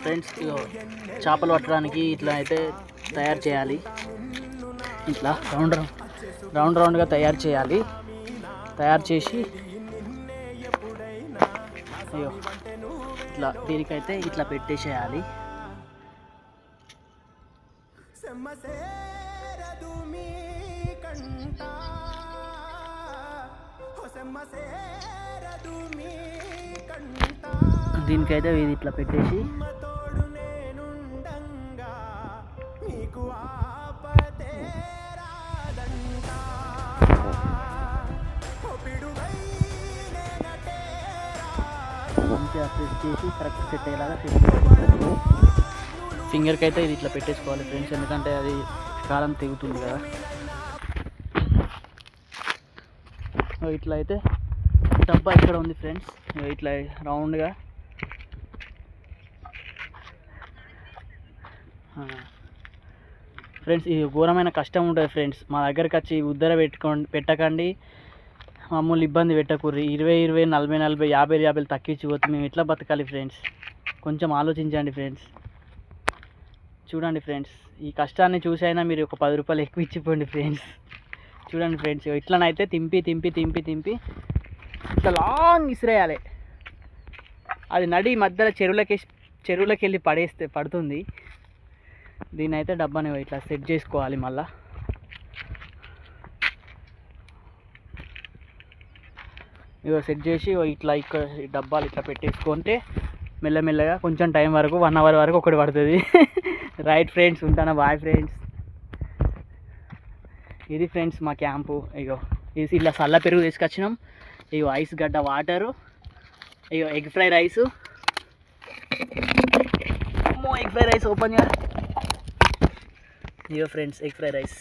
Friends చేపలు పట్టడానికి ఇట్లా అయితే తయారు చేయాలి. ఇట్లా రౌండ్ రౌండ్గా తయారు చేయాలి. తయారు చేసి అయ్యో ఇట్లా దీనికైతే ఇట్లా పెట్టేసేయాలి. దీనికైతే ఇది ఇట్లా పెట్టేసి మంచిగా ప్రెస్ చేసి కరెక్ట్ సెట్ అయ్యేలాగా సెట్ చేసుకోవాలి. ఫింగర్కి అయితే ఇది ఇట్లా పెట్టేసుకోవాలి ఫ్రెండ్స్, ఎందుకంటే అది కాలం తెగుతుంది కదా. ఇట్లా అయితే డబ్బా ఇక్కడ ఉంది ఫ్రెండ్స్, ఇట్లా రౌండ్గా ఫ్రెండ్స్. ఇది ఘోరమైన కష్టం ఉంటుంది ఫ్రెండ్స్. మా దగ్గరికి వచ్చి ఉద్దర పెట్టకండి, మామూలు ఇబ్బంది పెట్టకూర్రి. 20, 40, 50 తక్కించి పోతే మేము ఎట్లా బతకాలి ఫ్రెండ్స్? కొంచెం ఆలోచించండి ఫ్రెండ్స్. చూడండి ఫ్రెండ్స్, ఈ కష్టాన్ని చూసైనా మీరు ఒక 10 రూపాయలు ఎక్కువ ఇచ్చిపోండి ఫ్రెండ్స్. చూడండి ఫ్రెండ్స్, ఇట్లనైతే తింపి ఇట్లా లాంగ్ ఇసిరేయాలి. అది నడి మధ్యలో చెరువులకి వెళ్ళి పడుతుంది. దీన్ని అయితే డబ్బాని ఇట్లా సెట్ చేసుకోవాలి. మళ్ళా ఇగో సెట్ చేసి ఇట్లా ఇక్కడ డబ్బాలు ఇట్లా పెట్టేసుకుంటే మెల్లమెల్లగా కొంచెం టైం వరకు 1 అవర్ వరకు ఒకటి పడుతుంది. రైట్ ఫ్రెండ్స్, ఉంటాను. Bye friends. ఇది ఫ్రెండ్స్ మా క్యాంపు. ఇగో ఇది ఇలా చల్ల పెరుగు తీసుకొచ్చినాం. ఇగో ఐస్ గడ్డ వాటరు, ఇగో egg fry rice. Egg fry rice open చేయాలి. ఇగో ఫ్రెండ్స్ ఎగ్ ఫ్రై రైస్.